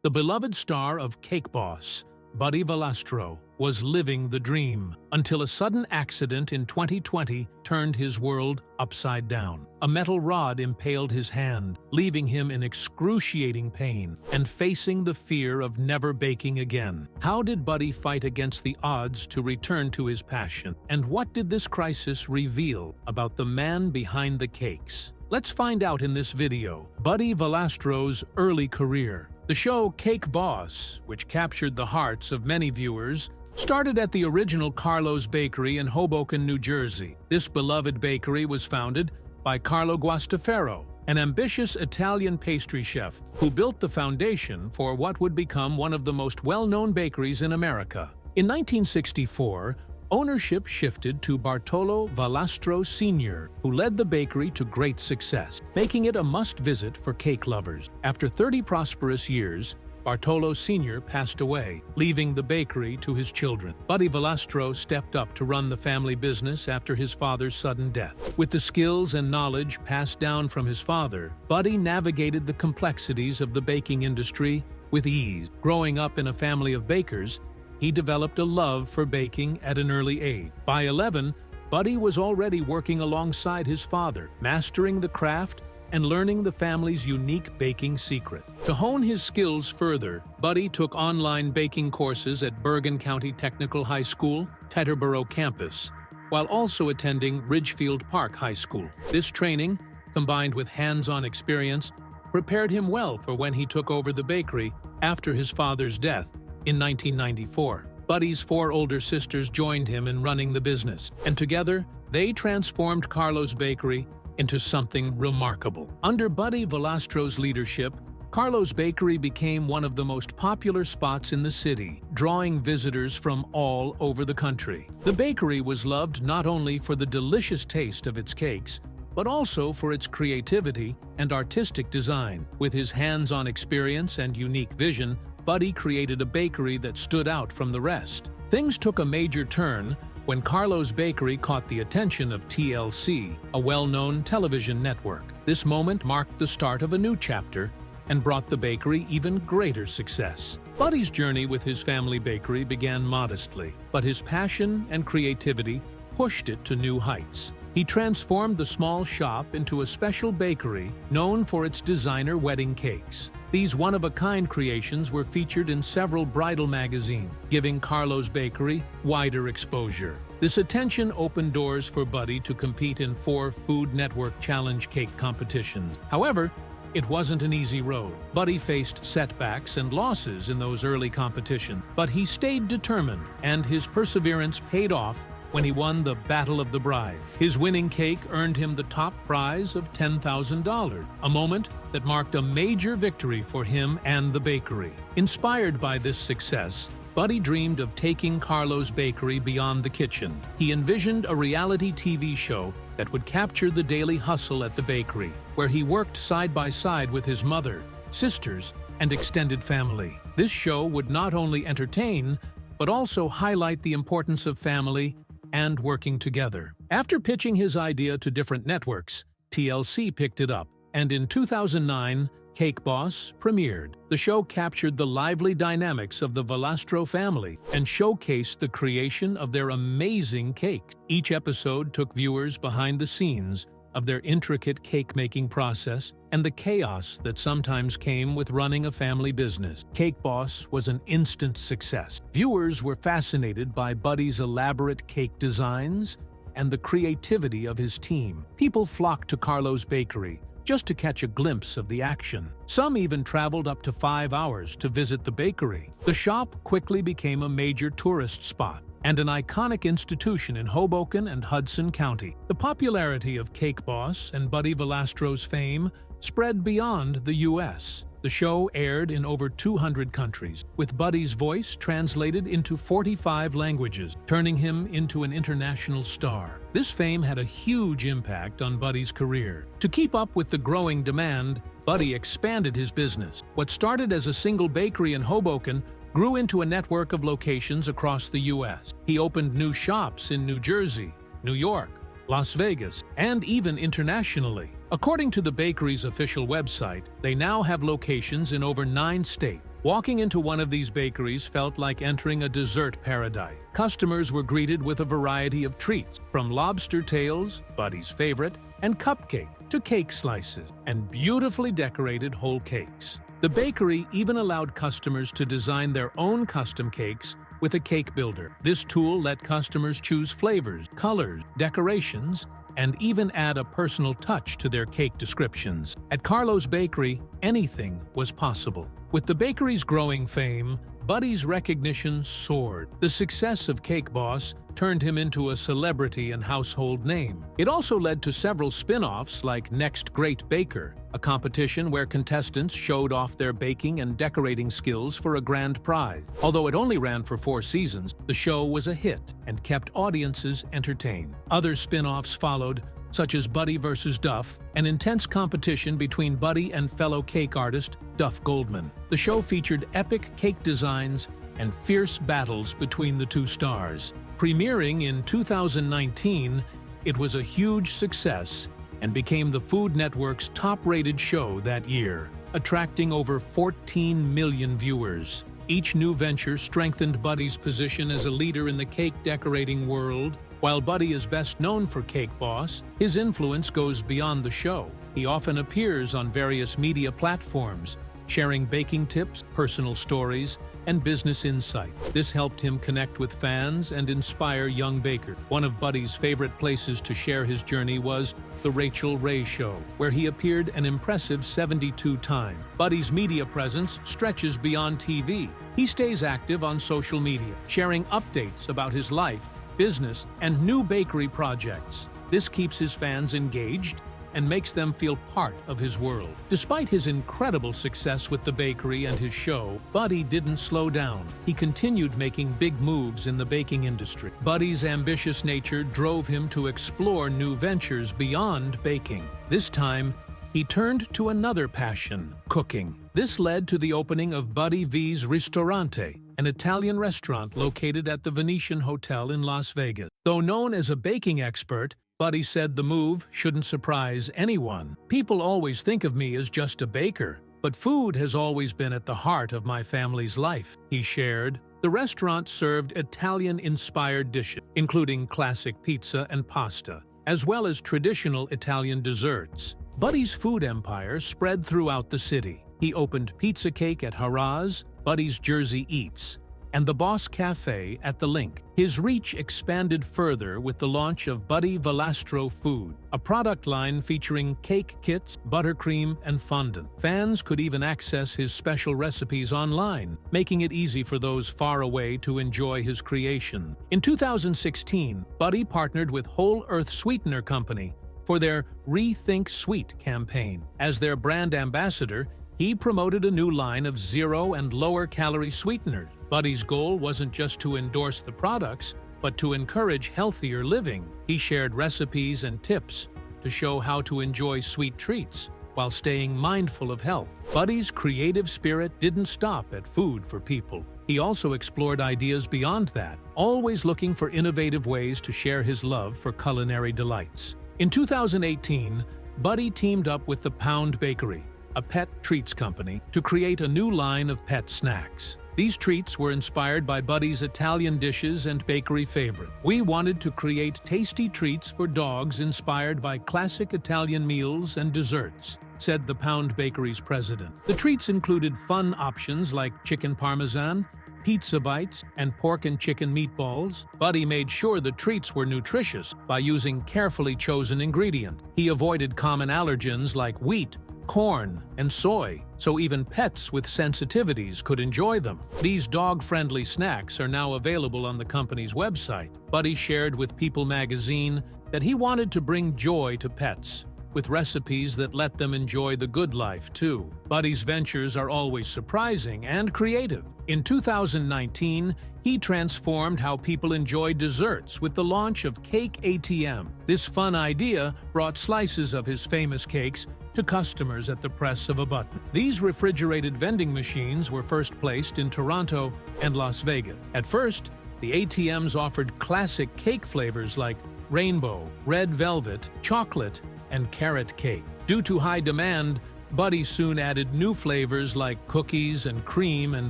The beloved star of Cake Boss, Buddy Valastro, was living the dream until a sudden accident in 2020 turned his world upside down. A metal rod impaled his hand, leaving him in excruciating pain and facing the fear of never baking again. How did Buddy fight against the odds to return to his passion? And what did this crisis reveal about the man behind the cakes? Let's find out in this video. Buddy Valastro's early career. The show Cake Boss, which captured the hearts of many viewers, started at the original Carlo's Bakery in Hoboken, New Jersey. This beloved bakery was founded by Carlo Guastafaro, an ambitious Italian pastry chef who built the foundation for what would become one of the most well-known bakeries in America. In 1964, ownership shifted to Bartolo Valastro Sr., who led the bakery to great success, making it a must-visit for cake lovers. After 30 prosperous years, Bartolo Sr. passed away, leaving the bakery to his children. Buddy Valastro stepped up to run the family business after his father's sudden death. With the skills and knowledge passed down from his father, Buddy navigated the complexities of the baking industry with ease. Growing up in a family of bakers, he developed a love for baking at an early age. By 11, Buddy was already working alongside his father, mastering the craft and learning the family's unique baking secret. To hone his skills further, Buddy took online baking courses at Bergen County Technical High School, Teterboro campus, while also attending Ridgefield Park High School. This training, combined with hands-on experience, prepared him well for when he took over the bakery after his father's death in 1994. Buddy's 4 older sisters joined him in running the business, and together, they transformed Carlo's Bakery into something remarkable. Under Buddy Valastro's leadership, Carlo's Bakery became one of the most popular spots in the city, drawing visitors from all over the country. The bakery was loved not only for the delicious taste of its cakes, but also for its creativity and artistic design. With his hands-on experience and unique vision, Buddy created a bakery that stood out from the rest. Things took a major turn when Carlo's Bakery caught the attention of TLC, a well-known television network. This moment marked the start of a new chapter and brought the bakery even greater success. Buddy's journey with his family bakery began modestly, but his passion and creativity pushed it to new heights. He transformed the small shop into a special bakery known for its designer wedding cakes. These one-of-a-kind creations were featured in several bridal magazines, giving Carlo's Bakery wider exposure. This attention opened doors for Buddy to compete in 4 Food Network Challenge cake competitions. However, it wasn't an easy road. Buddy faced setbacks and losses in those early competitions, but he stayed determined, and his perseverance paid off when he won the Battle of the Bride. His winning cake earned him the top prize of $10,000, a moment that marked a major victory for him and the bakery. Inspired by this success, Buddy dreamed of taking Carlo's Bakery beyond the kitchen. He envisioned a reality TV show that would capture the daily hustle at the bakery, where he worked side by side with his mother, sisters, and extended family. This show would not only entertain, but also highlight the importance of family and working together. After pitching his idea to different networks, TLC picked it up, and in 2009, Cake Boss premiered. The show captured the lively dynamics of the Valastro family and showcased the creation of their amazing cakes. Each episode took viewers behind the scenes of their intricate cake-making process and the chaos that sometimes came with running a family business. Cake Boss was an instant success. Viewers were fascinated by Buddy's elaborate cake designs and the creativity of his team. People flocked to Carlo's Bakery just to catch a glimpse of the action. Some even traveled up to 5 hours to visit the bakery. The shop quickly became a major tourist spot and an iconic institution in Hoboken and Hudson County. The popularity of Cake Boss and Buddy Valastro's fame spread beyond the U.S. The show aired in over 200 countries, with Buddy's voice translated into 45 languages, turning him into an international star. This fame had a huge impact on Buddy's career. To keep up with the growing demand, Buddy expanded his business. What started as a single bakery in Hoboken grew into a network of locations across the U.S. He opened new shops in New Jersey, New York, Las Vegas, and even internationally. According to the bakery's official website, they now have locations in over 9 states, Walking into one of these bakeries felt like entering a dessert paradise. Customers were greeted with a variety of treats, from lobster tails, Buddy's favorite, and cupcake, to cake slices, and beautifully decorated whole cakes. The bakery even allowed customers to design their own custom cakes with a cake builder. This tool let customers choose flavors, colors, decorations, and even add a personal touch to their cake descriptions. At Carlo's Bakery, anything was possible. With the bakery's growing fame, Buddy's recognition soared. The success of Cake Boss turned him into a celebrity and household name. It also led to several spin-offs like Next Great Baker, a competition where contestants showed off their baking and decorating skills for a grand prize. Although it only ran for 4 seasons, the show was a hit and kept audiences entertained. Other spin-offs followed, such as Buddy vs. Duff, an intense competition between Buddy and fellow cake artist Duff Goldman. The show featured epic cake designs and fierce battles between the two stars. Premiering in 2019, it was a huge success and became the Food Network's top-rated show that year, attracting over 14 million viewers. Each new venture strengthened Buddy's position as a leader in the cake decorating world. While Buddy is best known for Cake Boss, his influence goes beyond the show. He often appears on various media platforms, sharing baking tips, personal stories, and business insight. This helped him connect with fans and inspire young bakers. One of Buddy's favorite places to share his journey was The Rachel Ray Show, where he appeared an impressive 72 times. Buddy's media presence stretches beyond TV. He stays active on social media, sharing updates about his life, business, and new bakery projects. This keeps his fans engaged and makes them feel part of his world. Despite his incredible success with the bakery and his show, Buddy didn't slow down. He continued making big moves in the baking industry. Buddy's ambitious nature drove him to explore new ventures beyond baking. This time, he turned to another passion, cooking. This led to the opening of Buddy V's Ristorante, an Italian restaurant located at the Venetian Hotel in Las Vegas. Though known as a baking expert, Buddy said the move shouldn't surprise anyone. "People always think of me as just a baker, but food has always been at the heart of my family's life," he shared. The restaurant served Italian-inspired dishes, including classic pizza and pasta, as well as traditional Italian desserts. Buddy's food empire spread throughout the city. He opened Pizza Cake at Harrah's, Buddy's Jersey Eats, and the Boss Cafe at the Link. His reach expanded further with the launch of Buddy Valastro Food, a product line featuring cake kits, buttercream, and fondant. Fans could even access his special recipes online, making it easy for those far away to enjoy his creation. In 2016, Buddy partnered with Whole Earth Sweetener Company for their Rethink Sweet campaign. As their brand ambassador, he promoted a new line of zero and lower-calorie sweeteners. Buddy's goal wasn't just to endorse the products, but to encourage healthier living. He shared recipes and tips to show how to enjoy sweet treats while staying mindful of health. Buddy's creative spirit didn't stop at food for people. He also explored ideas beyond that, always looking for innovative ways to share his love for culinary delights. In 2018, Buddy teamed up with the Pound Bakery, a pet treats company, to create a new line of pet snacks. These treats were inspired by Buddy's Italian dishes and bakery favorite. "We wanted to create tasty treats for dogs inspired by classic Italian meals and desserts," said the Pound Bakery's president. The treats included fun options like chicken parmesan, pizza bites, and pork and chicken meatballs. Buddy made sure the treats were nutritious by using carefully chosen ingredients. He avoided common allergens like wheat, corn, and soy, so even pets with sensitivities could enjoy them. These dog-friendly snacks are now available on the company's website. Buddy shared with People magazine that he wanted to bring joy to pets, with recipes that let them enjoy the good life too. Buddy's ventures are always surprising and creative. In 2019, he transformed how people enjoy desserts with the launch of Cake ATM. This fun idea brought slices of his famous cakes to customers at the press of a button. These refrigerated vending machines were first placed in Toronto and Las Vegas. At first, the ATMs offered classic cake flavors like rainbow, red velvet, chocolate, and carrot cake. Due to high demand, Buddy soon added new flavors like cookies and cream and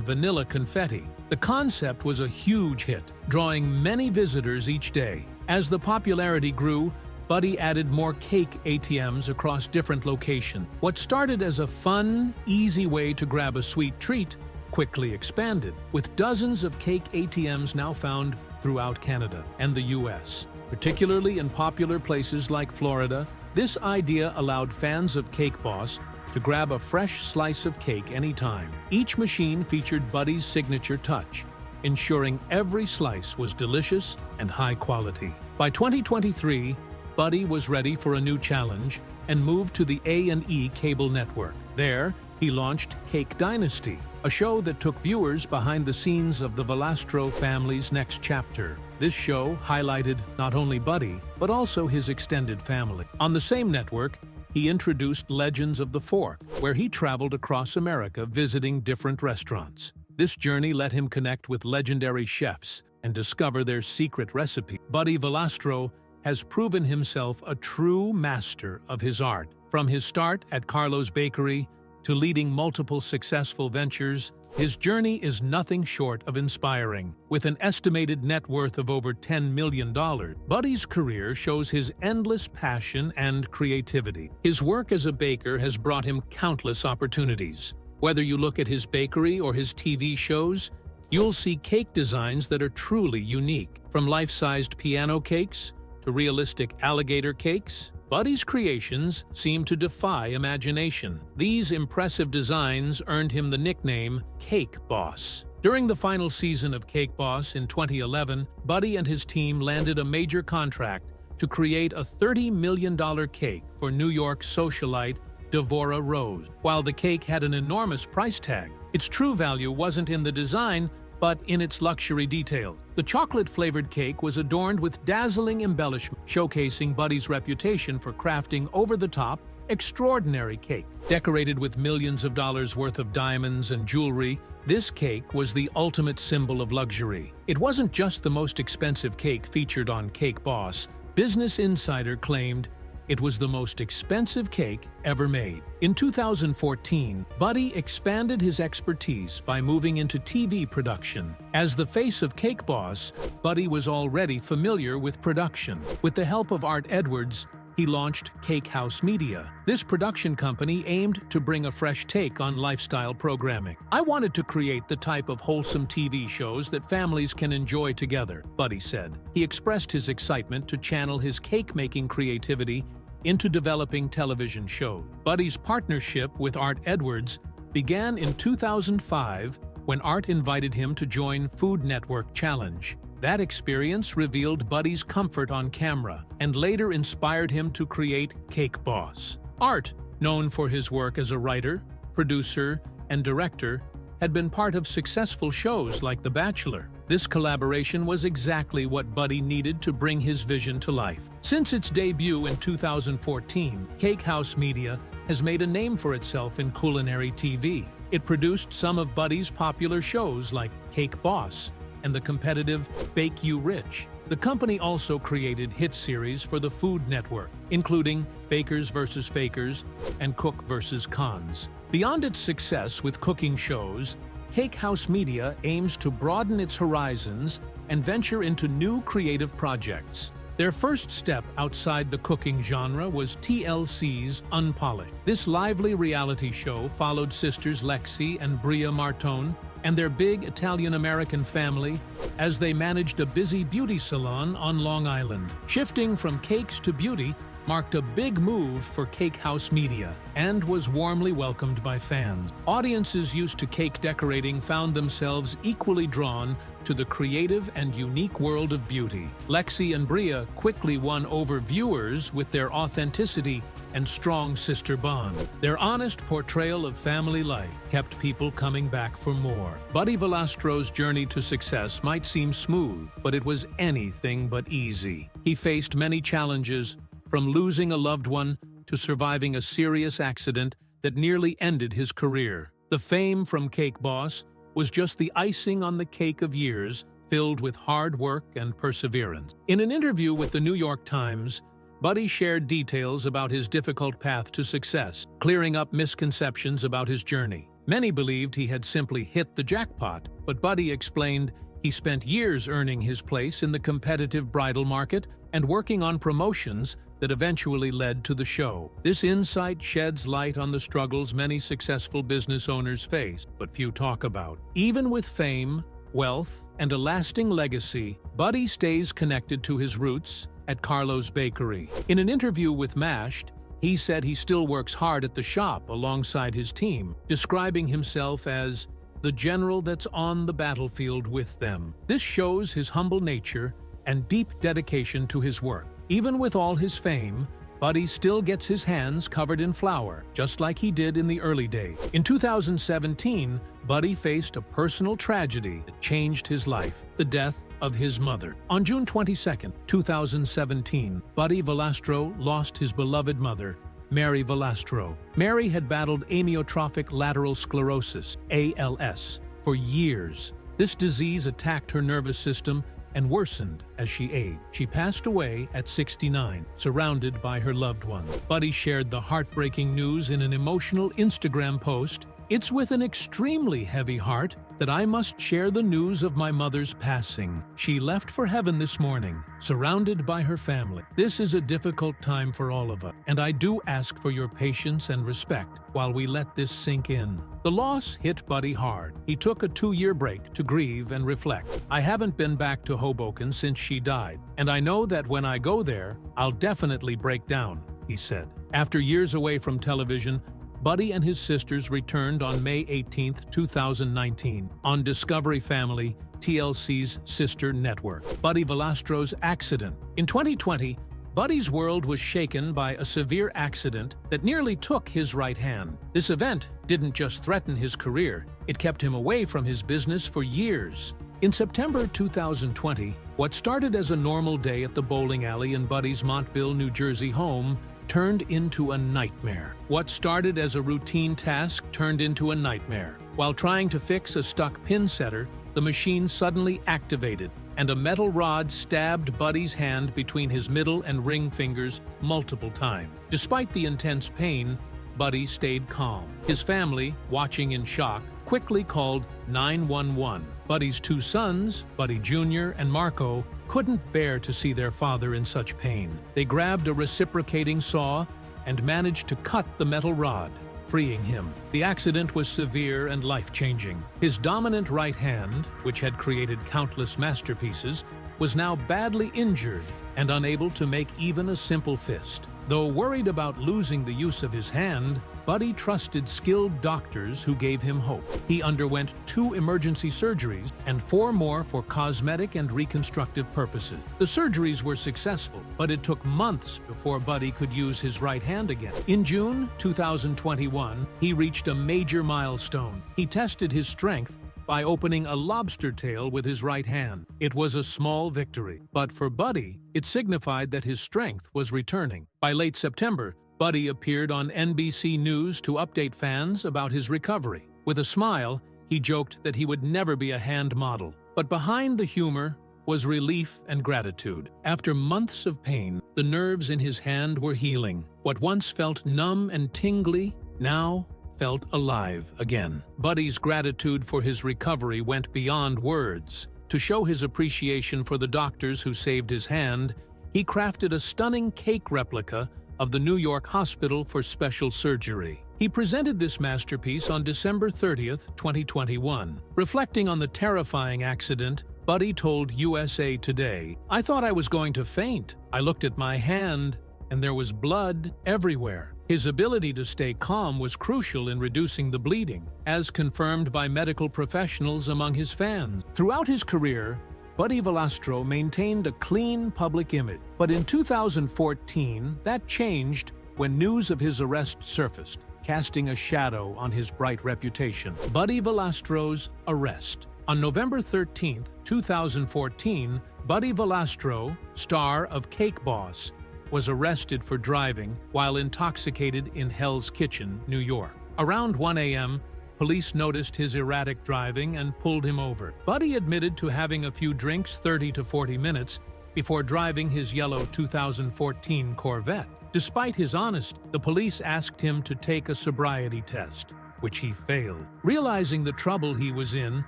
vanilla confetti. The concept was a huge hit, drawing many visitors each day. As the popularity grew, Buddy added more cake ATMs across different locations. What started as a fun, easy way to grab a sweet treat quickly expanded, with dozens of cake ATMs now found throughout Canada and the US. Particularly in popular places like Florida, this idea allowed fans of Cake Boss to grab a fresh slice of cake anytime. Each machine featured Buddy's signature touch, ensuring every slice was delicious and high quality. By 2023, Buddy was ready for a new challenge and moved to the A&E cable network. There, he launched Cake Dynasty, a show that took viewers behind the scenes of the Valastro family's next chapter. This show highlighted not only Buddy, but also his extended family. On the same network, he introduced Legends of the Fork, where he traveled across America visiting different restaurants. This journey let him connect with legendary chefs and discover their secret recipe. Buddy Valastro has proven himself a true master of his art. From his start at Carlo's Bakery to leading multiple successful ventures, his journey is nothing short of inspiring. With an estimated net worth of over $10 million, Buddy's career shows his endless passion and creativity. His work as a baker has brought him countless opportunities. Whether you look at his bakery or his TV shows, you'll see cake designs that are truly unique. From life-sized piano cakes to realistic alligator cakes, Buddy's creations seem to defy imagination. These impressive designs earned him the nickname Cake Boss. During the final season of Cake Boss in 2011, Buddy and his team landed a major contract to create a $30 million cake for New York socialite Devorah Rose. While the cake had an enormous price tag, its true value wasn't in the design, but in its luxury details. The chocolate-flavored cake was adorned with dazzling embellishment, showcasing Buddy's reputation for crafting over-the-top, extraordinary cake. Decorated with millions of dollars worth of diamonds and jewelry, this cake was the ultimate symbol of luxury. It wasn't just the most expensive cake featured on Cake Boss. Business Insider claimed it was the most expensive cake ever made. In 2014, Buddy expanded his expertise by moving into TV production. As the face of Cake Boss, Buddy was already familiar with production. With the help of Art Edwards, he launched Cakehouse Media. This production company aimed to bring a fresh take on lifestyle programming. "I wanted to create the type of wholesome TV shows that families can enjoy together," Buddy said. He expressed his excitement to channel his cake-making creativity into developing television shows. Buddy's partnership with Art Edwards began in 2005 when Art invited him to join Food Network Challenge. That experience revealed Buddy's comfort on camera and later inspired him to create Cake Boss. Art, known for his work as a writer, producer, and director, had been part of successful shows like The Bachelor. This collaboration was exactly what Buddy needed to bring his vision to life. Since its debut in 2014, Cakehouse Media has made a name for itself in culinary TV. It produced some of Buddy's popular shows like Cake Boss and the competitive Bake You Rich. The company also created hit series for the Food Network, including Bakers vs. Fakers and Cook vs. Cons. Beyond its success with cooking shows, Cakehouse Media aims to broaden its horizons and venture into new creative projects. Their first step outside the cooking genre was TLC's Unpolished. This lively reality show followed sisters Lexi and Bria Martone and their big Italian-American family as they managed a busy beauty salon on Long Island. Shifting from cakes to beauty marked a big move for Cakehouse Media and was warmly welcomed by fans. Audiences used to cake decorating found themselves equally drawn to the creative and unique world of beauty. Lexi and Bria quickly won over viewers with their authenticity and strong sister bond. Their honest portrayal of family life kept people coming back for more. Buddy Valastro's journey to success might seem smooth, but it was anything but easy. He faced many challenges, from losing a loved one to surviving a serious accident that nearly ended his career. The fame from Cake Boss was just the icing on the cake of years filled with hard work and perseverance. In an interview with the New York Times, Buddy shared details about his difficult path to success, clearing up misconceptions about his journey. Many believed he had simply hit the jackpot, but Buddy explained he spent years earning his place in the competitive bridal market and working on promotions that eventually led to the show. This insight sheds light on the struggles many successful business owners face, but few talk about. Even with fame, wealth, and a lasting legacy, Buddy stays connected to his roots at Carlo's Bakery. In an interview with Mashed, he said he still works hard at the shop alongside his team, describing himself as the general that's on the battlefield with them. This shows his humble nature and deep dedication to his work. Even with all his fame, Buddy still gets his hands covered in flour, just like he did in the early days. In 2017, Buddy faced a personal tragedy that changed his life: the death of his mother. On June 22, 2017, Buddy Valastro lost his beloved mother, Mary Valastro. Mary had battled amyotrophic lateral sclerosis, ALS, for years. This disease attacked her nervous system and worsened as she aged. She passed away at 69, surrounded by her loved ones. Buddy shared the heartbreaking news in an emotional Instagram post. "It's with an extremely heavy heart that I must share the news of my mother's passing. She left for heaven this morning, surrounded by her family. This is a difficult time for all of us, and I do ask for your patience and respect while we let this sink in." The loss hit Buddy hard. He took a 2-year break to grieve and reflect. "I haven't been back to Hoboken since she died, and I know that when I go there, I'll definitely break down," he said. After years away from television, Buddy and his sisters returned on May 18, 2019, on Discovery Family, TLC's sister network. Buddy Valastro's accident. In 2020, Buddy's world was shaken by a severe accident that nearly took his right hand. This event didn't just threaten his career, it kept him away from his business for years. In September 2020, what started as a normal day at the bowling alley in Buddy's Montville, New Jersey home turned into a nightmare. What started as a routine task turned into a nightmare. While trying to fix a stuck pin setter, the machine suddenly activated, and a metal rod stabbed Buddy's hand between his middle and ring fingers multiple times. Despite the intense pain, Buddy stayed calm. His family, watching in shock, quickly called 911. Buddy's 2 sons, Buddy Jr. and Marco, couldn't bear to see their father in such pain. They grabbed a reciprocating saw and managed to cut the metal rod, freeing him. The accident was severe and life-changing. His dominant right hand, which had created countless masterpieces, was now badly injured and unable to make even a simple fist. Though worried about losing the use of his hand, Buddy trusted skilled doctors who gave him hope. He underwent 2 emergency surgeries and 4 more for cosmetic and reconstructive purposes. The surgeries were successful, but it took months before Buddy could use his right hand again. In June 2021, he reached a major milestone. He tested his strength by opening a lobster tail with his right hand. It was a small victory, but for Buddy, it signified that his strength was returning. By late September, Buddy appeared on NBC News to update fans about his recovery. With a smile, he joked that he would never be a hand model. But behind the humor was relief and gratitude. After months of pain, the nerves in his hand were healing. What once felt numb and tingly now felt alive again. Buddy's gratitude for his recovery went beyond words. To show his appreciation for the doctors who saved his hand, he crafted a stunning cake replica of the New York Hospital for Special Surgery. He presented this masterpiece on December 30th, 2021. Reflecting on the terrifying accident, Buddy told USA Today, "I thought I was going to faint. I looked at my hand, and there was blood everywhere." His ability to stay calm was crucial in reducing the bleeding, as confirmed by medical professionals among his fans. Throughout his career, Buddy Valastro maintained a clean public image. But in 2014, that changed when news of his arrest surfaced, casting a shadow on his bright reputation. Buddy Valastro's arrest. On November 13, 2014, Buddy Valastro, star of Cake Boss, was arrested for driving while intoxicated in Hell's Kitchen, New York. Around 1 a.m., police noticed his erratic driving and pulled him over. Buddy admitted to having a few drinks 30 to 40 minutes before driving his yellow 2014 Corvette. Despite his honesty, the police asked him to take a sobriety test, which he failed. Realizing the trouble he was in,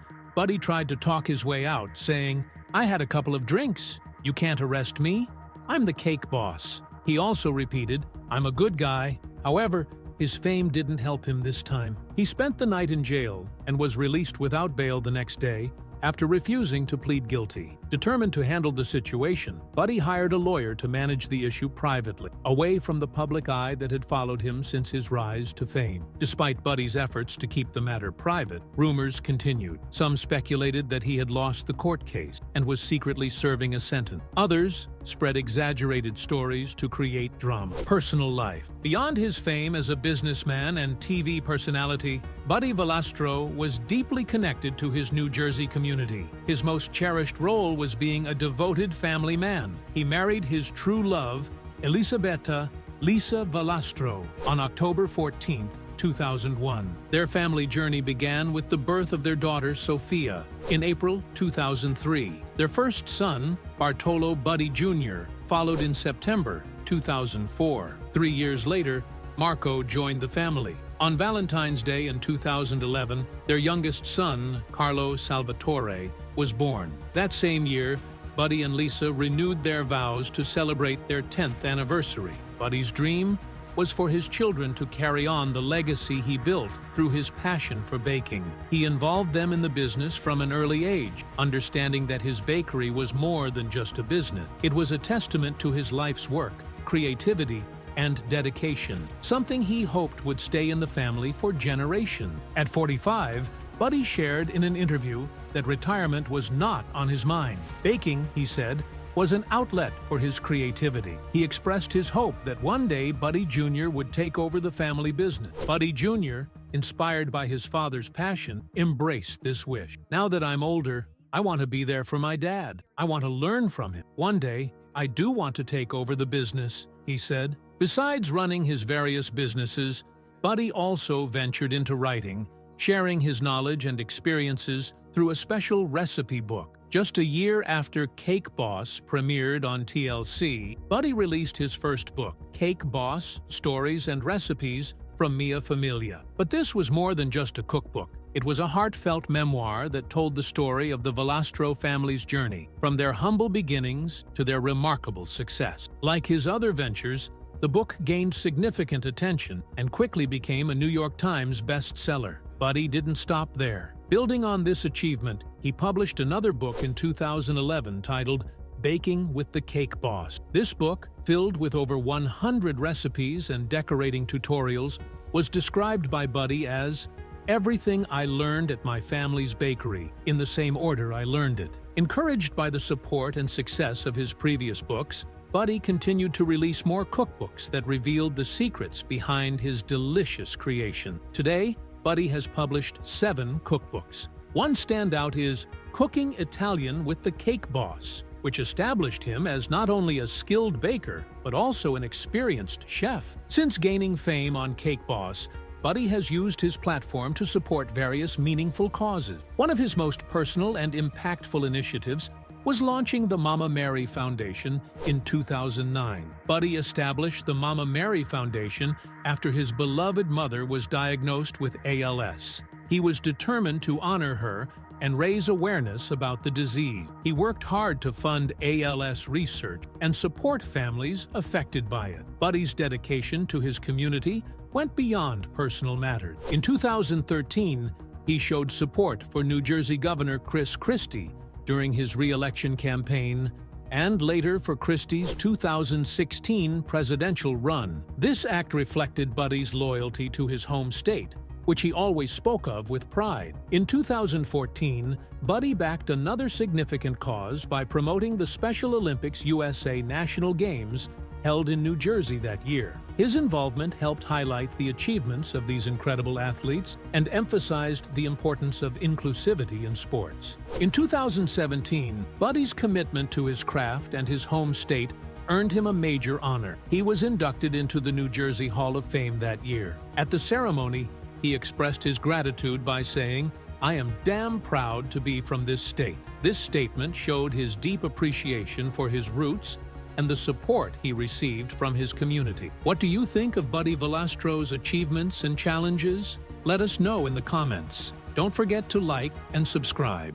Buddy tried to talk his way out, saying, "I had a couple of drinks. You can't arrest me. I'm the cake boss." He also repeated, "I'm a good guy." However, his fame didn't help him this time. He spent the night in jail and was released without bail the next day after refusing to plead guilty. Determined to handle the situation, Buddy hired a lawyer to manage the issue privately, away from the public eye that had followed him since his rise to fame. Despite Buddy's efforts to keep the matter private, rumors continued. Some speculated that he had lost the court case and was secretly serving a sentence. Others spread exaggerated stories to create drama. Personal life. Beyond his fame as a businessman and TV personality, Buddy Valastro was deeply connected to his New Jersey community. His most cherished role was being a devoted family man. He married his true love, Elisabetta Lisa Valastro, on October 14, 2001. Their family journey began with the birth of their daughter, Sophia, in April 2003. Their first son, Bartolo Buddy Jr., followed in September 2004. 3 years later, Marco joined the family. On Valentine's Day in 2011, their youngest son, Carlo Salvatore, was born. That same year, Buddy and Lisa renewed their vows to celebrate their 10th anniversary. Buddy's dream was for his children to carry on the legacy he built through his passion for baking. He involved them in the business from an early age, understanding that his bakery was more than just a business. It was a testament to his life's work, creativity, and dedication, something he hoped would stay in the family for generations. At 45, Buddy shared in an interview that retirement was not on his mind. Baking, he said, was an outlet for his creativity. He expressed his hope that one day Buddy Jr. would take over the family business. Buddy Jr., inspired by his father's passion, embraced this wish. "Now that I'm older, I want to be there for my dad. I want to learn from him. One day, I do want to take over the business," he said. Besides running his various businesses, Buddy also ventured into writing, sharing his knowledge and experiences through a special recipe book. Just a year after Cake Boss premiered on TLC, Buddy released his first book, Cake Boss: Stories and Recipes from Mia Familia. But this was more than just a cookbook. It was a heartfelt memoir that told the story of the Valastro family's journey, from their humble beginnings to their remarkable success. Like his other ventures, the book gained significant attention and quickly became a New York Times bestseller. Buddy didn't stop there. Building on this achievement, he published another book in 2011 titled Baking with the Cake Boss. This book, filled with over 100 recipes and decorating tutorials, was described by Buddy as everything I learned at my family's bakery, in the same order I learned it. Encouraged by the support and success of his previous books, Buddy continued to release more cookbooks that revealed the secrets behind his delicious creation. Today, Buddy has published 7 cookbooks. One standout is Cooking Italian with the Cake Boss, which established him as not only a skilled baker, but also an experienced chef. Since gaining fame on Cake Boss, Buddy has used his platform to support various meaningful causes. One of his most personal and impactful initiatives was launching the Mama Mary Foundation in 2009. Buddy established the Mama Mary Foundation after his beloved mother was diagnosed with ALS. He was determined to honor her and raise awareness about the disease. He worked hard to fund ALS research and support families affected by it. Buddy's dedication to his community went beyond personal matters. In 2013, he showed support for New Jersey Governor Chris Christie during his re-election campaign, and later for Christie's 2016 presidential run. This act reflected Buddy's loyalty to his home state, which he always spoke of with pride. In 2014, Buddy backed another significant cause by promoting the Special Olympics USA National Games held in New Jersey that year. His involvement helped highlight the achievements of these incredible athletes and emphasized the importance of inclusivity in sports. In 2017, Buddy's commitment to his craft and his home state earned him a major honor. He was inducted into the New Jersey Hall of Fame that year. At the ceremony, he expressed his gratitude by saying, "I am damn proud to be from this state." This statement showed his deep appreciation for his roots and the support he received from his community. What do you think of Buddy Valastro's achievements and challenges? Let us know in the comments. Don't forget to like and subscribe.